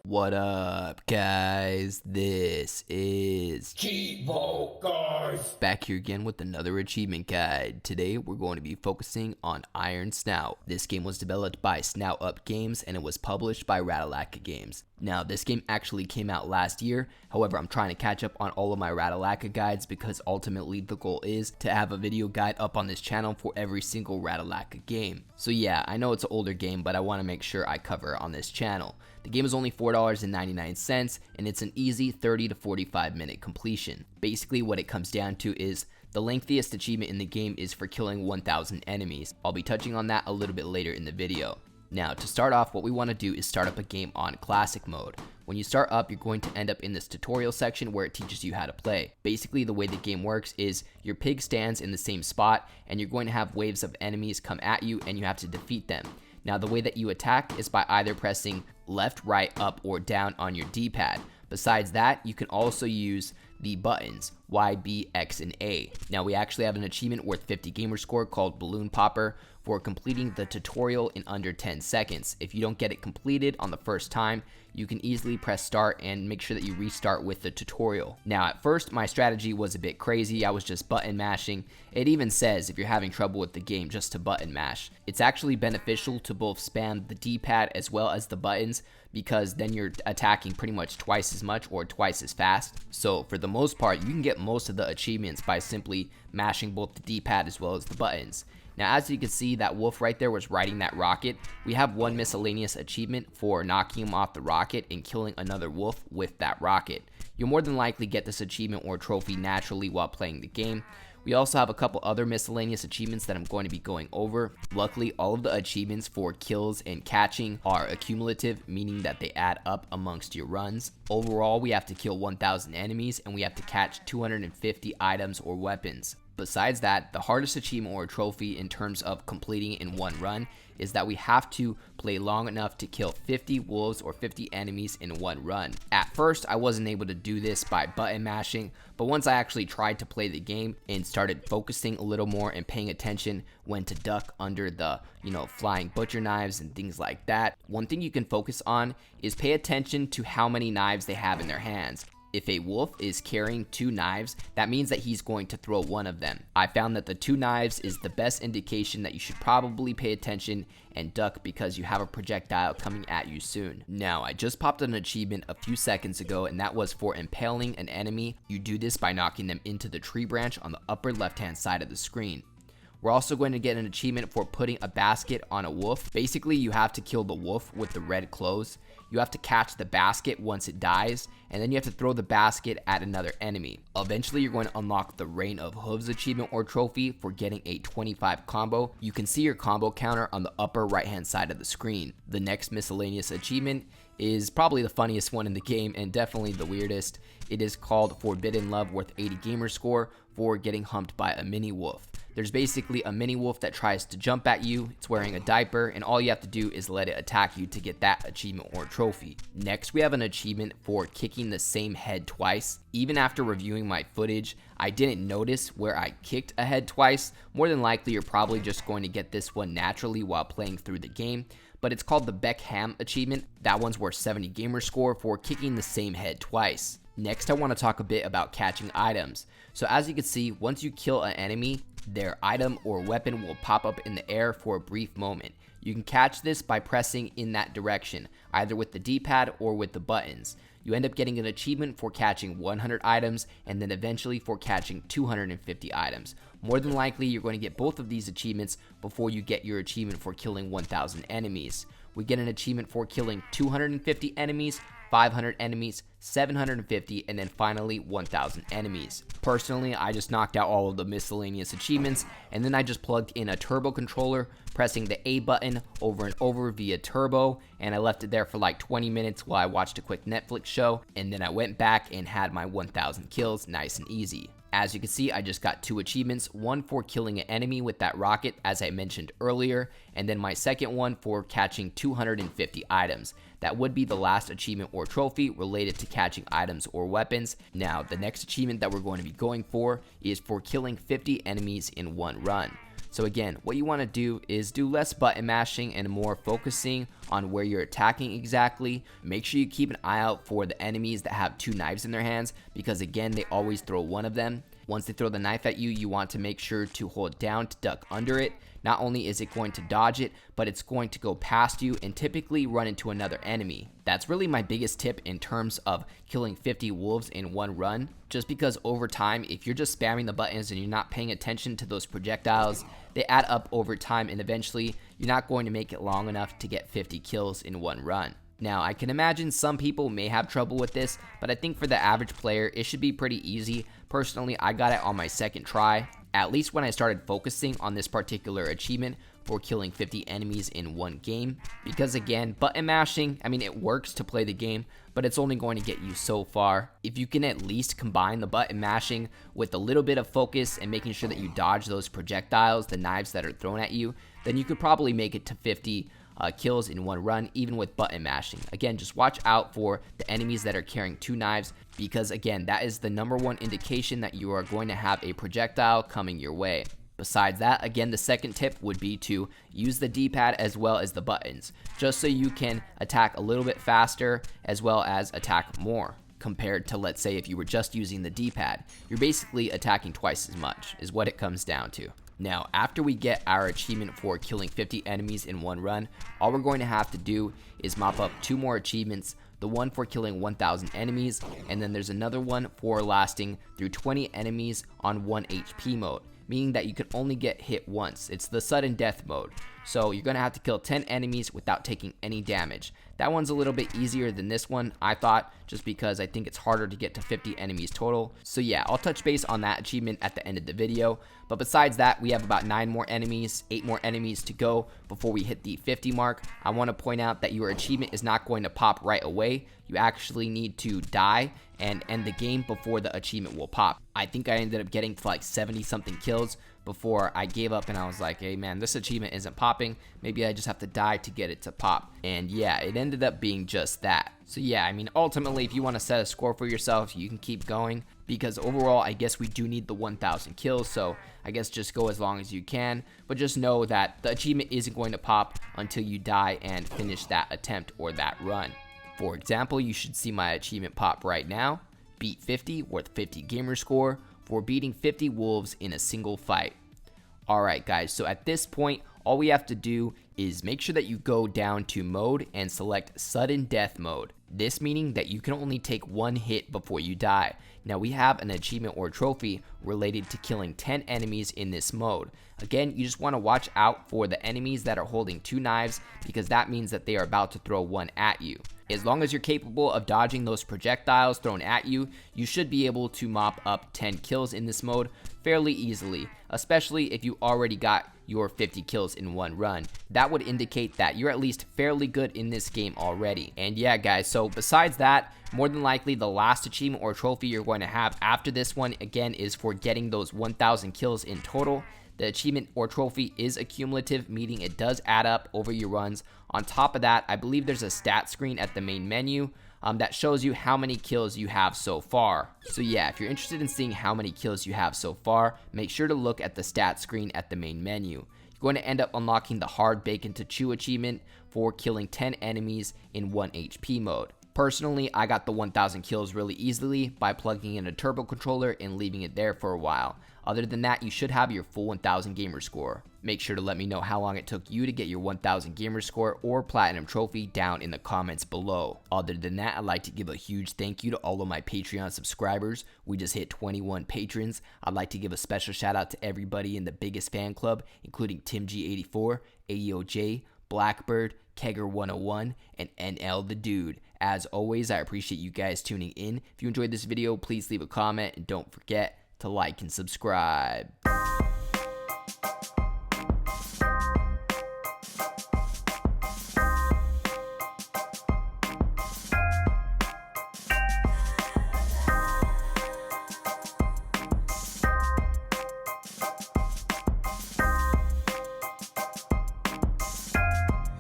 What up, guys? This is Cheevo, guys! back here again with another achievement guide. Today, we're going to be focusing on Iron Snout. This game was developed by SnoutUp Games and it was published by Ratalaika Games. Now, this game actually came out last year. However, I'm trying to catch up on all of my Ratalaika guides because ultimately the goal is to have a video guide up on this channel for every single Ratalaika game. So yeah, I know it's an older game, but I want to make sure I cover it on this channel. The game is only $4.99 and it's an easy 30 to 45 minute completion. Basically what it comes down to is the lengthiest achievement in the game is for killing 1,000 enemies. I'll be touching on that a little bit later in the video. Now to start off, what we want to do is start up a game on classic mode. When you start up, you're going to end up in this tutorial section where it teaches you how to play. Basically the way the game works is your pig stands in the same spot and you're going to have waves of enemies come at you and you have to defeat them. Now the way that you attack is by either pressing left, right, up, or down on your D-pad. Besides that, you can also use the buttons Y, B, X, and A. Now we actually have an achievement worth 50 gamer score called Balloon Popper for completing the tutorial in under 10 seconds. If you don't get it completed on the first time, you can easily press start and make sure that you restart with the tutorial. Now at first my strategy was a bit crazy. I was just button mashing. It even says if you're having trouble with the game just to button mash. It's actually beneficial to both spam the D-pad as well as the buttons because then you're attacking pretty much twice as much or twice as fast. So for the most part, you can get most of the achievements by simply mashing both the D-pad as well as the buttons. Now as you can see, that wolf right there was riding that rocket. We have one miscellaneous achievement for knocking him off the rocket and killing another wolf with that rocket. You'll more than likely get this achievement or trophy naturally while playing the game. We also have a couple other miscellaneous achievements that I'm going to be going over. Luckily, all of the achievements for kills and catching are accumulative, meaning that they add up amongst your runs. Overall, we have to kill 1,000 enemies and we have to catch 250 items or weapons. Besides that, the hardest achievement or trophy in terms of completing in one run is that we have to play long enough to kill 50 wolves or 50 enemies in one run. At first, I wasn't able to do this by button mashing, but once I actually tried to play the game and started focusing a little more and paying attention when to duck under the, flying butcher knives and things like that, one thing you can focus on is pay attention to how many knives they have in their hands. If a wolf is carrying 2 knives, that means that he's going to throw one of them. I found that the 2 knives is the best indication that you should probably pay attention and duck because you have a projectile coming at you soon. Now, I just popped an achievement a few seconds ago and that was for impaling an enemy. You do this by knocking them into the tree branch on the upper left-hand side of the screen. We're also going to get an achievement for putting a basket on a wolf. Basically, you have to kill the wolf with the red clothes. You have to catch the basket once it dies, and then you have to throw the basket at another enemy. Eventually, you're going to unlock the Rain of Hooves achievement or trophy for getting a 25 combo. You can see your combo counter on the upper right-hand side of the screen. The next miscellaneous achievement is probably the funniest one in the game and definitely the weirdest. It is called Forbidden Love worth 80 gamer score for getting humped by a mini wolf. There's basically a mini wolf that tries to jump at you. It's wearing a diaper and all you have to do is let it attack you to get that achievement or trophy. Next, we have an achievement for kicking the same head twice. Even after reviewing my footage, I didn't notice where I kicked a head twice. More than likely, you're probably just going to get this one naturally while playing through the game. But it's called the Beckham achievement. That one's worth 70 gamer score for kicking the same head twice. Next, I want to talk a bit about catching items. So as you can see, once you kill an enemy, their item or weapon will pop up in the air for a brief moment. You can catch this by pressing in that direction, either with the D-pad or with the buttons. You end up getting an achievement for catching 100 items and then eventually for catching 250 items. More than likely, you're going to get both of these achievements before you get your achievement for killing 1,000 enemies. We get an achievement for killing 250 enemies, 500 enemies, 750, and then finally 1,000 enemies. Personally, I just knocked out all of the miscellaneous achievements, and then I just plugged in a turbo controller, pressing the A button over and over via turbo, and I left it there for like 20 minutes while I watched a quick Netflix show, and then I went back and had my 1,000 kills nice and easy. As you can see, I just got 2 achievements, one for killing an enemy with that rocket, as I mentioned earlier, and then my second one for catching 250 items. That would be the last achievement or trophy related to catching items or weapons. Now, the next achievement that we're going to be going for is for killing 50 enemies in one run. So again, what you want to do is do less button mashing and more focusing on where you're attacking exactly. Make sure you keep an eye out for the enemies that have 2 knives in their hands, because again, they always throw one of them. Once they throw the knife at you, you want to make sure to hold down to duck under it. Not only is it going to dodge it, but it's going to go past you and typically run into another enemy. That's really my biggest tip in terms of killing 50 wolves in one run, just because over time, if you're just spamming the buttons and you're not paying attention to those projectiles, they add up over time, and eventually you're not going to make it long enough to get 50 kills in one run. Now, I can imagine some people may have trouble with this, but I think for the average player, it should be pretty easy. Personally, I got it on my second try, at least when I started focusing on this particular achievement for killing 50 enemies in one game. Because again, button mashing, I mean, it works to play the game, but it's only going to get you so far. If you can at least combine the button mashing with a little bit of focus and making sure that you dodge those projectiles, the knives that are thrown at you, then you could probably make it to 50 kills in one run, even with button mashing. Again, just watch out for the enemies that are carrying 2 knives, because again, that is the #1 indication that you are going to have a projectile coming your way. Besides that, again, the second tip would be to use the D-pad as well as the buttons, just so you can attack a little bit faster as well as attack more. Compared to, let's say, if you were just using the D-pad, you're basically attacking twice as much, is what it comes down to. Now, after we get our achievement for killing 50 enemies in one run, all we're going to have to do is mop up 2 more achievements, the one for killing 1,000 enemies, and then there's another one for lasting through 20 enemies on 1 HP mode, meaning that you can only get hit once. It's the sudden death mode. So you're going to have to kill 10 enemies without taking any damage. That one's a little bit easier than this one, I thought, just because I think it's harder to get to 50 enemies total. So yeah, I'll touch base on that achievement at the end of the video. But besides that, we have about 9 more enemies, 8 more enemies to go before we hit the 50 mark. I want to point out that your achievement is not going to pop right away. You actually need to die and end the game before the achievement will pop. I think I ended up getting to like 70 something kills before I gave up, and I was like, hey man, this achievement isn't popping. Maybe I just have to die to get it to pop. And yeah, it ended up being just that. So yeah, I mean, ultimately, if you want to set a score for yourself, you can keep going, because overall, I guess we do need the 1,000 kills, so I guess just go as long as you can. But just know that the achievement isn't going to pop until you die and finish that attempt or that run. For example, you should see my achievement pop right now. Beat 50 worth 50 gamer score for beating 50 wolves in a single fight. Alright guys, so at this point, all we have to do is make sure that you go down to mode and select sudden death mode. This meaning that you can only take 1 hit before you die. Now we have an achievement or trophy related to killing 10 enemies in this mode. Again, you just want to watch out for the enemies that are holding 2 knives, because that means that they are about to throw one at you. As long as you're capable of dodging those projectiles thrown at you, you should be able to mop up 10 kills in this mode fairly easily, especially if you already got your 50 kills in one run. That would indicate that you're at least fairly good in this game already. And yeah guys, so besides that, more than likely the last achievement or trophy you're going to have after this one, again, is for getting those 1,000 kills in total. The achievement or trophy is accumulative, meaning it does add up over your runs. On top of that, I believe there's a stat screen at the main menu that shows you how many kills you have so far. So yeah, if you're interested in seeing how many kills you have so far, make sure to look at the stat screen at the main menu. You're going to end up unlocking the hard bacon to chew achievement for killing 10 enemies in 1 HP mode. Personally, I got the 1,000 kills really easily by plugging in a turbo controller and leaving it there for a while. Other than that, you should have your full 1,000 gamer score. Make sure to let me know how long it took you to get your 1,000 gamer score or platinum trophy down in the comments below. Other than that, I'd like to give a huge thank you to all of my Patreon subscribers. We just hit 21 patrons. I'd like to give a special shout out to everybody in the biggest fan club, including TimG84, AEOJ, Blackbird, Kegger101, and NL the Dude. As always, I appreciate you guys tuning in. If you enjoyed this video, please leave a comment and don't forget to like and subscribe.